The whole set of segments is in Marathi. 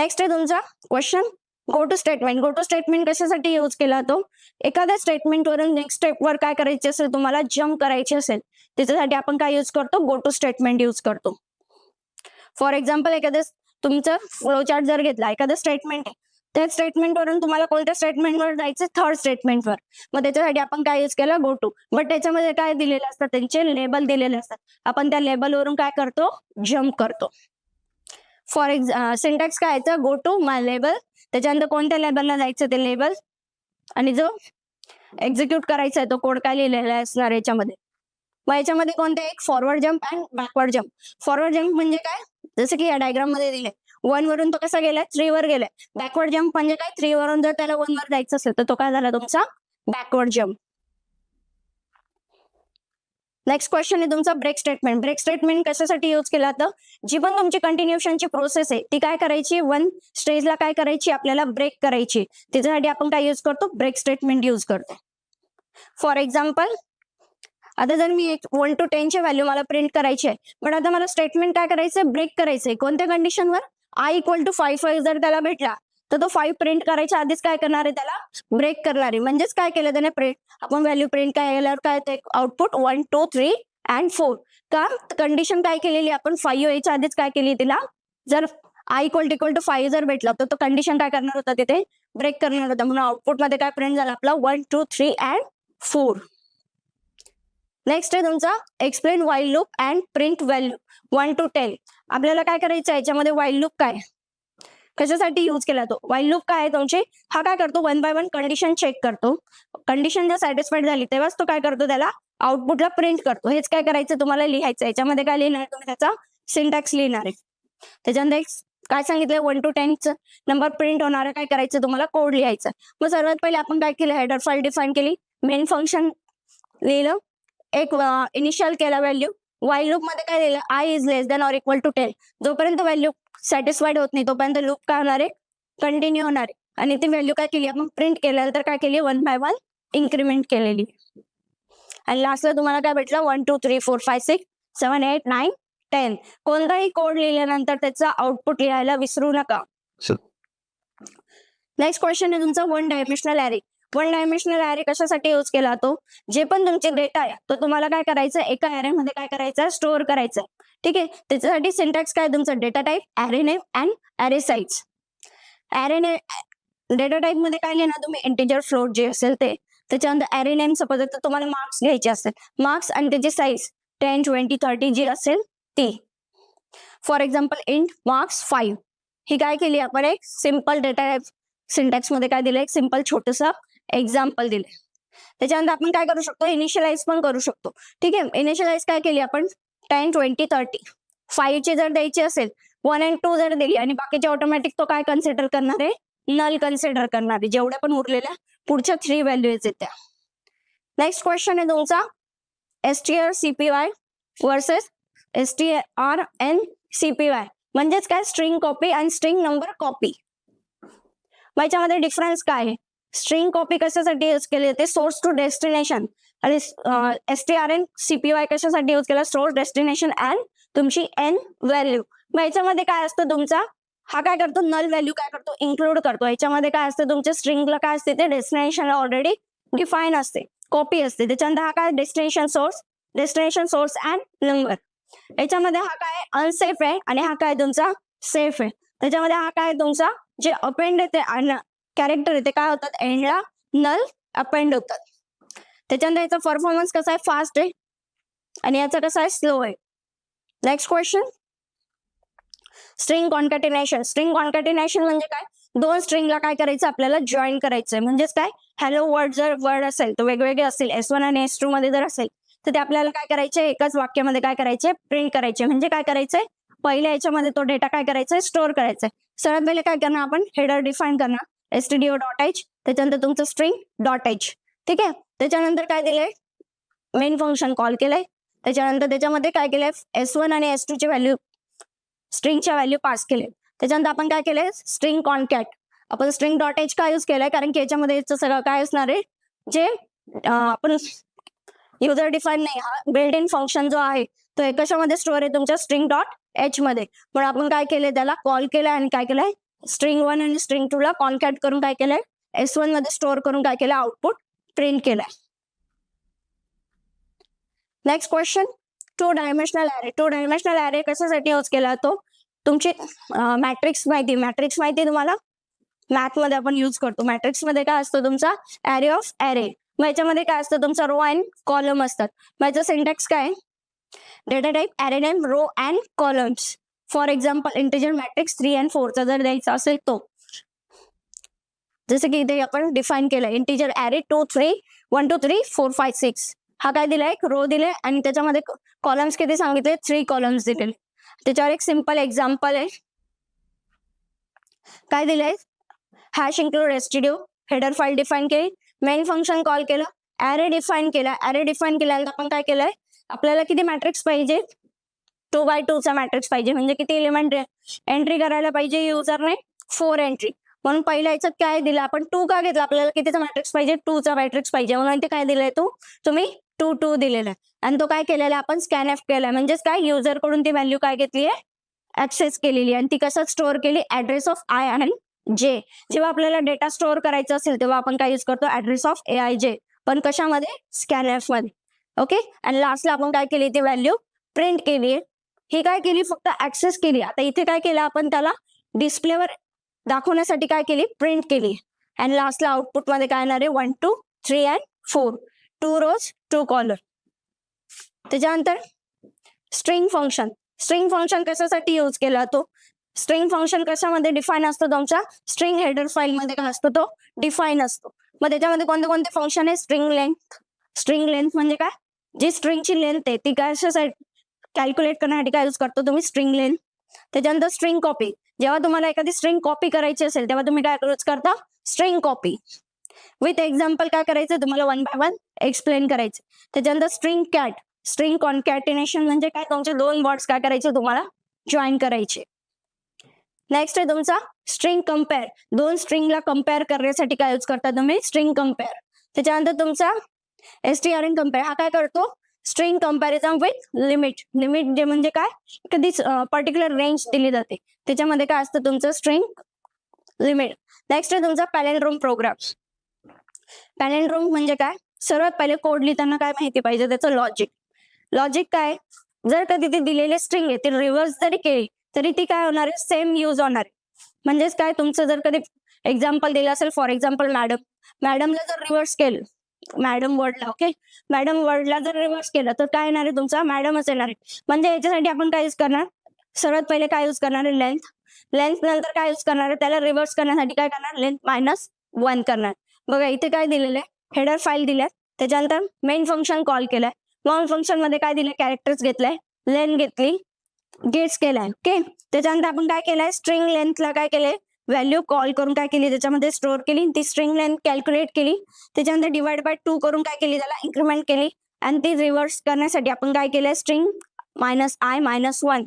नेक्स्ट आहे तुमचा question go to statement. Go to statement कशासाठी यूज केला तो? एखाद्या स्टेटमेंट वरून नेक्स्ट स्टेपवर काय करायचे असेल, तुम्हाला जम्प करायचे असेल, त्याच्यासाठी आपण काय यूज करतो? गो टू स्टेटमेंट यूज करतो. फॉर एक्झाम्पल एखादं तुमचं फ्लो चार्ट जर घेतला, एखादं स्टेटमेंट आहे, त्या स्टेटमेंट वरून तुम्हाला कोणत्या स्टेटमेंटवर जायचं? थर्ड स्टेटमेंटवर. मग त्याच्यासाठी आपण काय यूज केला? Go to. बट त्याच्यामध्ये काय दिलेले असतात? त्यांचे लेबल दिलेले असतात. आपण त्या लेबलवरून काय करतो? जम्प करतो. फॉर सिंटॅक्स काय यायचं? गो टू माय लेबल, त्याच्यानंतर कोणत्या लेबलला जायचं ते लेबल, आणि जो एक्झिक्यूट करायचा आहे तो कोड काय लिहिलेला असणार याच्यामध्ये. मग याच्यामध्ये कोणते? एक forward jump and backward jump. Forward jump म्हणजे काय? जसं की या डायग्राम मध्ये दिले, 1 वरून तो कसा गेलाय? 3 वर गेलाय. बॅकवर्ड जम्प म्हणजे काय? 3 वरून जर त्याला 1 वर जायचं असेल तर तो काय झाला तुमचा? Backward jump. नेक्स्ट क्वेश्चन आहे तुमचा ब्रेक स्टेटमेंट. ब्रेक स्टेटमेंट कशासाठी यूज केला? तर जी पण तुमची कंटिन्युएशनची प्रोसेस आहे ती काय करायची? 1 स्टेजला काय करायची? आपल्याला ब्रेक करायची. त्याच्यासाठी आपण काय यूज करतो? ब्रेक स्टेटमेंट यूज करतो. फॉर एक्झाम्पल आता जर मी 1 to 10 ची व्हॅल्यू मला प्रिंट करायची आहे, पण आता मला स्टेटमेंट काय करायचंय? ब्रेक करायचंय. कोणत्या कंडिशनवर? i = 5 जर त्याला भेटला तर तो 5 प्रिंट करायच्या आधीच काय करणार आहे? त्याला ब्रेक करणार आहे. म्हणजेच काय केलं त्याने? प्रिंट आपण व्हॅल्यू प्रिंट काय केल्यावर काय ते आउटपुट 1 2 3 and 4. का? कंडिशन काय केलेली आपण? 5 यायच्या आधीच काय केली तिला? जर i = 5 जर भेटला तर तो कंडिशन काय करणार होता? तिथे ब्रेक करणार होता. म्हणून आउटपुट मध्ये काय प्रिंट झाला आपला? 1 2 3 and 4. नेक्स्ट आहे तुमचा explain while loop and print value 1 to 10. आपल्याला काय करायचं आहे याच्यामध्ये? व्हाईल लूप काय कशासाठी यूज केला तो? व्हाईल लूप काय आहे तुमचे? हा काय करतो? 1 by 1 कंडिशन चेक करतो. कंडिशन जर सॅटिस्फाईड झाली तेव्हाच तो काय करतो? त्याला आउटपुटला प्रिंट करतो. हेच काय करायचं तुम्हाला लिहायचं. याच्यामध्ये काय लिहिणार तुम्ही? त्याचा सिंटॅक्स लिहिणार आहे. त्याच्यानंतर काय सांगितलंय? 1 to 10 नंबर प्रिंट होणार काय करायचं तुम्हाला? कोड लिहायचा. मग सर्वात पहिले आपण काय केलं? हेडर फाईल डिफाईन केली, मेन फंक्शन लिहिलं, एक इनिशियल केला व्हॅल्यू. व्हाईल लूप मध्ये काय लिहिलं? i is less than or equal to 10. जोपर्यंत व्हॅल्यू सॅटिस्फाईड होत नाही तोपर्यंत लूप काय होणार आहे? कंटिन्यू होणार आहे. आणि ती व्हॅल्यू काय केली आपण? प्रिंट केल्यानंतर तर काय केली? 1 by 1 इन्क्रीमेंट केलेली. आणि लास्टला तुम्हाला काय भेटलं? 1 2 3 4 5 6 7 8 9 10. कोणताही कोड लिहिल्यानंतर त्याचा आउटपुट लिहायला विसरू नका. नेक्स्ट क्वेश्चन आहे तुमचा 1 डायमेन्शनल ॲरे. 1 डायमेन्शनल ॲरे कशासाठी यूज केला तो? जे पण तुमचे डेटा आहे तो तुम्हाला काय करायचं? एका ॲरेमध्ये काय करायचं? स्टोअर करायचं. ठीक आहे. त्याच्यासाठी सिंटॅक्स काय तुमचा? Data type, array name and array size. Array name data type मध्ये काय लिहिणार तुम्ही? इंटिजर, फ्लोट जे असेल ते. त्याच्यानंतर ॲरे नेम सपोज तर तुम्हाला मार्क्स घ्यायचे असेल, मार्क्स आणि त्याची साईज 10 20 30 जी असेल ती. For example int marks 5. ही काय केली आपण? एक सिम्पल डेटा टाईप सिंटॅक्स मध्ये काय दिलं? एक सिम्पल छोटस एक्झाम्पल दिले. त्याच्यानंतर आपण काय करू शकतो? इनिशियलाइज पण करू शकतो. ठीक आहे. इनिशियलाइज काय केली आपण? 10 20 30. 5 ची जर द्यायची असेल, 1 and 2 जर दिली आणि बाकीचे ऑटोमॅटिक तो काय कन्सिडर करणार आहे? नल कन्सिडर करणार आहे. जेवढ्या पण उरलेल्या पुढच्या 3 व्हॅल्यूज आहेत त्या. नेक्स्ट क्वेश्चन आहे तुमचा strcpy वर्सेस strncpy. म्हणजेच काय? स्ट्रिंग कॉपी आणि स्ट्रिंग नंबर कॉपी. मग याच्यामध्ये डिफरन्स काय आहे? स्ट्रिंग कॉपी कशासाठी यूज केली जाते? Source to destination. आणि strncpy कशासाठी यूज केला? सोर्स, डेस्टिनेशन अँड तुमची एन व्हॅल्यू. मग याच्यामध्ये काय असतं तुमचा? हा काय करतो? नल व्हॅल्यू काय करतो? इन्क्लूड करतो. याच्यामध्ये काय असतं तुमच्या स्ट्रिंगला काय असते? ते डेस्टिनेशनला ऑलरेडी डिफाईन असते, कॉपी असते. त्याच्यानंतर हा काय? Destination source and number. याच्यामध्ये हा काय? अनसेफ आहे आणि हा काय तुमचा? सेफ आहे. त्याच्यामध्ये हा काय? तुमचा जे अपेंड येते आणि कॅरेक्टर येते काय होतात? एंडला नल अपेंड होतात. त्याच्यानंतर याचा परफॉर्मन्स कसा आहे? फास्ट आहे आणि याचा कसा आहे? स्लो आहे. Next question string concatenation. String concatenation म्हणजे काय? 2 स्ट्रिंगला काय करायचं? आपल्याला जॉईन करायचंय. म्हणजेच काय? हॅलो वर्ड जर वर्ड असेल तर वेगवेगळे असतील, S1 आणि S2 मध्ये जर असेल तर ते आपल्याला काय करायचे? एकाच वाक्यामध्ये काय करायचे? प्रिंट करायचे. म्हणजे काय करायचंय? पहिल्या याच्यामध्ये तो डेटा काय करायचा? स्टोअर करायचा. सर्वात पहिले काय करणार आपण? हेडर डिफाईन करणार, stdio.h. त्याच्यानंतर तुमचं string.h. ठीक आहे. त्याच्यानंतर काय दिलंय? मेन फंक्शन कॉल केलंय. त्याच्यानंतर त्याच्यामध्ये काय केलंय? S1 आणि S2 ची व्हॅल्यू, स्ट्रिंगच्या व्हॅल्यू पास केले. त्याच्यानंतर आपण काय केलंय? String concat. आपण string.h का यूज केलाय? कारण की याच्यामध्ये सगळं काय असणार आहे? जे आपण युजर डिफाईन नाही, हा बिल्ट इन फंक्शन जो आहे तो कशामध्ये स्टोअर आहे? तुमच्या string.h मध्ये. पण आपण काय केलंय? त्याला कॉल केलंय आणि काय केलंय? स्ट्रिंग 1 आणि स्ट्रिंग 2 ला कॉन्कॅट करून काय केलंय, S1 मध्ये स्टोअर करून काय केलं, आउटपुट प्रिंट केलंय. Next question, 2 dimensional array. 2 dimensional array कशासाठी यूज केला तो, तुमची मॅट्रिक्स माहिती तुम्हाला, मॅथ मध्ये आपण यूज करतो. मॅट्रिक्स मध्ये काय असतं तुमचा, ॲरे ऑफ ॲरे. मग याच्यामध्ये काय असतं तुमचा रो अँड कॉलम असतात. मग याचं सिंटॅक्स काय, data type array name row and columns. For example integer matrix 3 and 4 चा जर द्यायचा असेल तो, जसं की इथे आपण डिफाईन केलं इंटिजर ॲरे 2 3 1 2 3 4 5 6. हा काय दिलाय, एक रो दिले आणि त्याच्यामध्ये कॉलम्स किती सांगितले, 3 कॉलम्स दिलेले. त्याच्यावर एक सिंपल एक्झाम्पल आहे, काय दिलंय, hash include STD, header file define केली, मेन फंक्शन कॉल केलं, ॲरे डिफाईन केला. ॲरे डिफाईन केल्यानंतर आपण काय केलंय, आपल्याला किती मॅट्रिक्स पाहिजे, 2 by 2 चा मॅट्रिक्स पाहिजे. म्हणजे किती एलिमेंट एंट्री करायला पाहिजे युजरने, 4 एंट्री. म्हणून पहिल्या याच्यात काय दिलं आपण, 2 का घेतला, आपल्याला कितीचा मॅट्रिक्स पाहिजे, 2 चा मॅट्रिक्स पाहिजे. म्हणून ते काय दिलंय, तुम्ही 2 2 दिलेला आहे. आणि तो काय केलेला आपण, स्कॅन एफ केलाय. म्हणजेच काय, युजर कडून ती व्हॅल्यू काय घेतली आहे, ऍक्सेस केलेली. आणि ती कसं स्टोअर केली, ऍड्रेस ऑफ आय आणि जे. जेव्हा आपल्याला डेटा स्टोअर करायचा असेल तेव्हा आपण काय यूज करतो, ऍड्रेस ऑफ AIJ, पण कशामध्ये, स्कॅन एफ मध्ये. ओके. आणि लास्टला आपण काय केली, ती व्हॅल्यू प्रिंट केली. ही काय केली, फक्त ऍक्सेस केली. आता इथे काय केलं आपण, त्याला डिस्प्लेवर दाखवण्यासाठी काय केली, प्रिंट केली. आणि लास्टला आउटपुट मध्ये काय येणार आहे, 1 2 3 and 4, 2 rows 2 column. त्याच्यानंतर स्ट्रिंग फंक्शन. स्ट्रिंग फंक्शन कशासाठी यूज केला तो, स्ट्रिंग फंक्शन कशामध्ये डिफाईन असतो, तुमच्या स्ट्रिंग हेडर फाईल मध्ये काय असतो, तो डिफाईन असतो. मग त्याच्यामध्ये कोणते कोणते फंक्शन आहे, स्ट्रिंग लेंथ. स्ट्रिंग लेंथ म्हणजे काय, जी स्ट्रिंगची लेंथ आहे ती काय कॅल्क्युलेट करण्यासाठी काय यूज करतो तुम्ही, स्ट्रिंग लेंथ. त्याच्यानंतर स्ट्रिंग कॉपी. जेव्हा तुम्हाला एखादी स्ट्रिंग कॉपी करायची असेल तेव्हा तुम्ही काय यूज करता, स्ट्रिंग कॉपी. विथ एक्झाम्पल काय करायचं तुम्हाला, 1 by 1 एक्सप्लेन करायचं. त्याच्यानंतर स्ट्रिंग कॅट. स्ट्रिंग कॉन्कॅटिनेशन म्हणजे काय, तुमचे 2 वर्ड्स काय करायचे तुम्हाला, जॉईन करायचे. नेक्स्ट आहे तुमचा स्ट्रिंग कम्पेअर. 2 स्ट्रिंगला कम्पेअर करण्यासाठी काय यूज करता तुम्ही, स्ट्रिंग कम्पेअर. त्याच्यानंतर तुमचा strn कम्पेअर. हा काय करतो, string comparison with limit. Limit जे म्हणजे काय, कधी पर्टिक्युलर रेंज दिली जाते, त्याच्यामध्ये काय असतं तुमचं, स्ट्रिंग लिमिट. नेक्स्ट आहे तुमचा पॅलेंड्रोम प्रोग्राम. पॅलेंड्रोम म्हणजे काय, सर्वात पहिले कोड लिहिताना काय माहिती पाहिजे, त्याचं लॉजिक. लॉजिक काय, जर कधी ती दिलेली स्ट्रिंग आहे ती रिव्हर्स जरी केली तरी ती काय होणार आहे, सेम यूज होणार आहे. म्हणजेच काय, तुमचं जर कधी एक्झाम्पल दिलं असेल, फॉर एक्झाम्पल मॅडमला जर रिव्हर्स केलं, मॅडम वर्डला, ओके, मॅडम वर्डला जर रिव्हर्स केलं तर काय येणार आहे, तुमचा मॅडमच येणार आहे. म्हणजे याच्यासाठी आपण काय यूज करणार, सर्वात पहिले काय यूज करणार आहे, लेंथ. लेंथ नंतर काय यूज करणार आहे, त्याला रिव्हर्स करण्यासाठी काय करणार, लेंथ -1 करणार. बघा इथे काय दिलेलं आहे, हेडर फाईल दिल्यात, त्याच्यानंतर मेन फंक्शन कॉल केलाय. मेन फंक्शन मध्ये काय दिलंय, कॅरेक्टर्स घेतलाय, लेंथ घेतली, गेट्स केलाय. ओके. त्याच्यानंतर आपण काय केलंय, स्ट्रिंग लेंथला काय केलंय, व्हॅल्यू कॉल करून काय केली, त्याच्यामध्ये स्टोअर केली, ती स्ट्रिंग लेंथ कॅल्क्युलेट केली. त्याच्यानंतर डिवाइड बाय 2 करून काय केली, त्याला इन्क्रीमेंट केली. आणि ती रिव्हर्स करण्यासाठी आपण काय केलंय, स्ट्रिंग -i-1.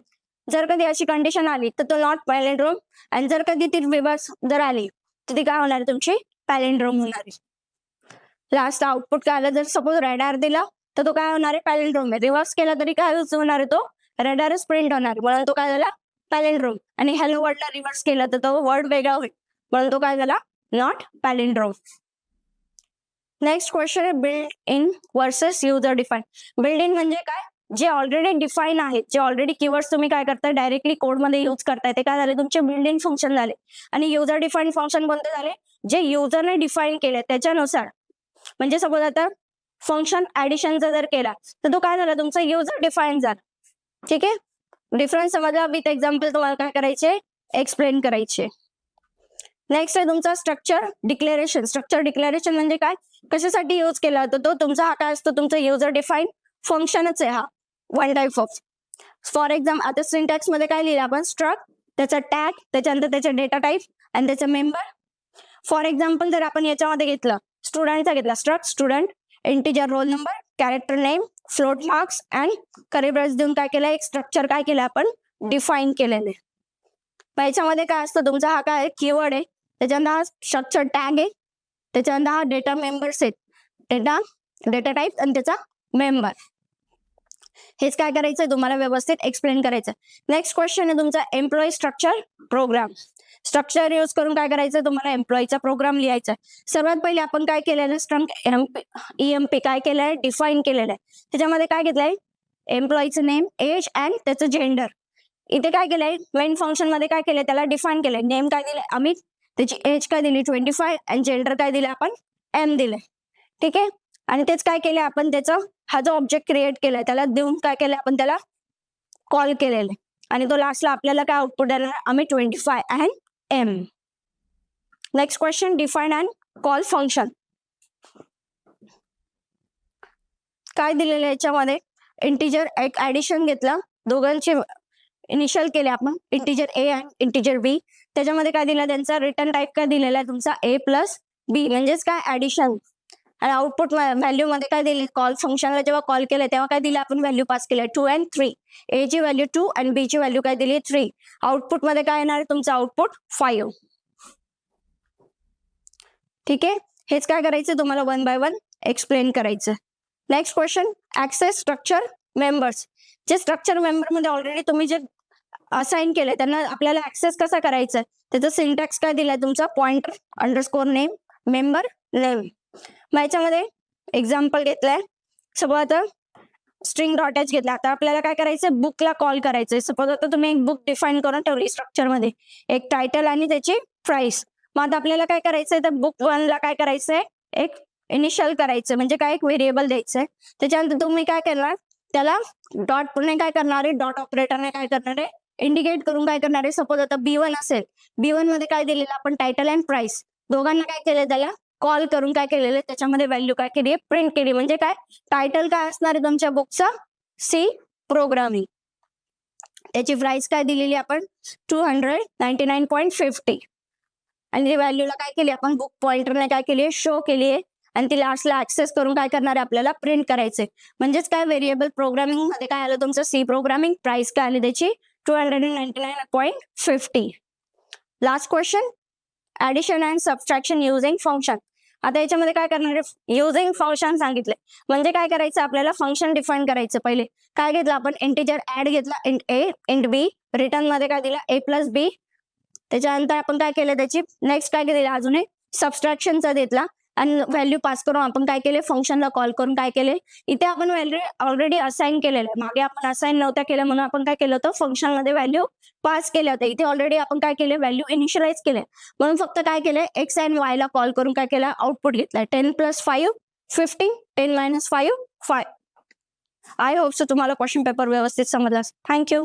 जर कधी अशी कंडिशन आली तर तो नॉट पॅलेंड्रोम. आणि जर कधी ती रिव्हर्स जर आली तर ती काय होणार, तुमची पॅलेंड्रोम होणार आहे. लास्ट आउटपुट काय आलं, जर सपोज रेडार दिला तर तो काय होणार आहे, पॅलेंड्रोम आहे. रिव्हर्स केला तरी काय होणार आहे, तो रेडारच प्रिंट होणार, म्हणून तो काय झाला, पॅलेंड्रोम. आणि हॅलो वर्डला रिव्हर्स केला तर तो वर्ड वेगळा होईल, म्हणून तो काय झाला, नॉट पॅलेंड्रोम. नेक्स्ट क्वेश्चन आहे build in versus user define. Build in म्हणजे काय, जे ऑलरेडी डिफाईन आहेत, जे ऑलरेडी कीवर्ड्स तुम्ही काय करताय, डायरेक्टली कोडमध्ये यूज करताय, ते काय झाले, तुमचे बिल्ड इन फंक्शन झाले. आणि युजर डिफाईन फंक्शन कोणते झाले, जे युजरने डिफाईन केले त्याच्यानुसार. म्हणजे सपोज आता फंक्शन ऍडिशनचा जर केला तर तो काय झाला, तुमचा युजर डिफाईन झाला. ठीक आहे. डिफरन्स समजला, विथ एक्झाम्पल तुम्हाला काय करायचे, एक्सप्लेन करायचे. नेक्स्ट आहे तुमचा स्ट्रक्चर डिक्लेरेशन. स्ट्रक्चर डिक्लेरेशन म्हणजे काय, कशासाठी यूज केला जातो, तो तुमचा हा काय असतो, तुमचा युजर डिफाईन फंक्शनच आहे हा, 1 टाईप ऑफ. फॉर एक्झाम्पल आता सिंटॅक्स मध्ये काय लिहिलं आपण, स्ट्रक्ट, त्याचा टॅग, त्याच्यानंतर त्याचा डेटा टाईप आणि त्याचा मेंबर. फॉर एक्झाम्पल जर आपण याच्यामध्ये घेतलं, स्टुडंटचा घेतला, struct student, integer roll number, character name, float marks and curry brace देऊन काय केलं, एक स्ट्रक्चर काय केलं आपण, डिफाईन केलेले. याच्यामध्ये काय असतं, तुमचा हा काय कीवर्ड आहे, त्याच्यानंतर हा स्ट्रक्चर टॅग आहे, त्याच्यानंतर हा डेटा मेंबर्स आहेत, डेटा टाईप आणि त्याचा मेंबर. हेच काय करायचंय तुम्हाला, व्यवस्थित एक्सप्लेन करायचं. नेक्स्ट क्वेश्चन आहे तुमचा employee structure program. Structure use करून काय करायचं तुम्हाला एम्प्लॉईचा प्रोग्राम लिहायचा आहे. सर्वात पहिले आपण काय केलेलं स्ट्रंग EMP काय केलंय डिफाईन केलेलं आहे. त्याच्यामध्ये काय घेतलंय एम्प्लॉईचं नेम, एज अँड त्याचं जेंडर. इथे काय केलंय मेन फंक्शन मध्ये काय केलंय त्याला डिफाईन केलंय. नेम काय दिलंय अमित, त्याची एज काय दिली 25 आणि जेंडर काय दिलं आपण M दिलंय. ठीक आहे. आणि तेच काय केलंय आपण त्याचा हा जो ऑब्जेक्ट क्रिएट केलाय त्याला देऊन काय केलंय आपण त्याला कॉल केलेलं आहे. आणि तो लास्टला आपल्याला काय आउटपुट देणार Amit 25 and M. Next question define and call function. काय दिलेलं याच्यामध्ये इंटिजर एक ऍडिशन घेतला, दोघांचे इनिशियल केले आपण इंटिजर A आणि इंटिजर B. त्याच्यामध्ये काय दिलं त्यांचा रिटर्न टाईप काय दिलेला आहे तुमचा A+B म्हणजेच काय ऍडिशन. आणि आउटपुट व्हॅल्यू मध्ये काय दिले कॉल फंक्शनला जेव्हा कॉल केलं तेव्हा काय दिलं आपण व्हॅल्यू पास केलं 2 and 3. A ची व्हॅल्यू 2 आणि B ची व्हॅल्यू काय दिली 3. आउटपुट मध्ये काय येणार तुमचं आउटपुट 5. ठीक आहे. हेच काय करायचं तुम्हाला 1 by 1 एक्सप्लेन करायचं. Next question access structure members. जे स्ट्रक्चर मेंबर मध्ये ऑलरेडी तुम्ही जे असाइन केलंय त्यांना आपल्याला ऍक्सेस कसा करायचा त्याचा सिंटॅक्स काय दिलाय तुमचा pointer underscore name member name. मग याच्यामध्ये एक्झाम्पल घेतलंय. सपोज आता स्ट्रिंग डॉट एच घेतला. आता आपल्याला काय करायचं बुकला कॉल करायचंय. सपोज आता तुम्ही एक बुक डिफाईन करून ठेवली स्ट्रक्चर मध्ये एक टायटल आणि त्याची प्राइस. मग आता आपल्याला काय करायचंय तर बुक 1 ला काय करायचंय एक इनिशियल करायचं म्हणजे काय एक व्हेरिएबल द्यायचंय. त्याच्यानंतर तुम्ही काय करणार त्याला डॉट पुढे काय करणार आहे डॉट ऑपरेटरने काय करणार आहे इंडिकेट करून काय करणार आहे. सपोज आता B1 असेल B1 मध्ये काय दिलेलं आपण टायटल अँड प्राइस दोघांना काय केलं त्याला कॉल करून काय केलेलं त्याच्यामध्ये व्हॅल्यू काय केली प्रिंट केली. म्हणजे काय टायटल काय असणार आहे तुमच्या बुकचा C प्रोग्रामिंग. त्याची प्राइस काय दिलेली आपण 299.50 आणि व्हॅल्यूला काय केली आपण बुक पॉइंटरने काय केली शो केली आहे आणि ती लास्टला ऍक्सेस करून काय करणार आहे आपल्याला प्रिंट करायचंय. म्हणजेच काय व्हेरिएबल प्रोग्रामिंग मध्ये काय आलं तुमचं C प्रोग्रामिंग प्राइस काय आली त्याची 299.50. Last question addition and subtraction using function. आता याच्यामध्ये काय करणार आहे युजिंग फंक्शन सांगितले म्हणजे काय करायचं आपल्याला फंक्शन डिफाईन करायचं. पहिले काय घेतलं आपण इंटिजर ऍड घेतला int A int B return मध्ये काय दिला A+B. त्याच्यानंतर आपण काय केलं त्याची नेक्स्ट काय केलेलं अजून एक सबस्ट्रॅक्शनचा घेतला आणि व्हॅल्यू पास करून आपण काय केले फंक्शनला कॉल करून काय केले इथे आपण व्हॅल्यू ऑलरेडी असाइन केलेलं आहे. मागे आपण असाइन नव्हत्या केलं म्हणून आपण काय केलं होतं फंक्शनमध्ये व्हॅल्यू पास केल्या होत्या. इथे ऑलरेडी आपण काय केले व्हॅल्यू इनिशियलाइज केले म्हणून फक्त काय केलंय एक्स अँड वाय ला कॉल करून काय केलं आउटपुट घेतलाय 10 + 5 15 10 - 5 5. आय होप सो तुम्हाला क्वेश्चन पेपर व्यवस्थित समजला. थँक्यू.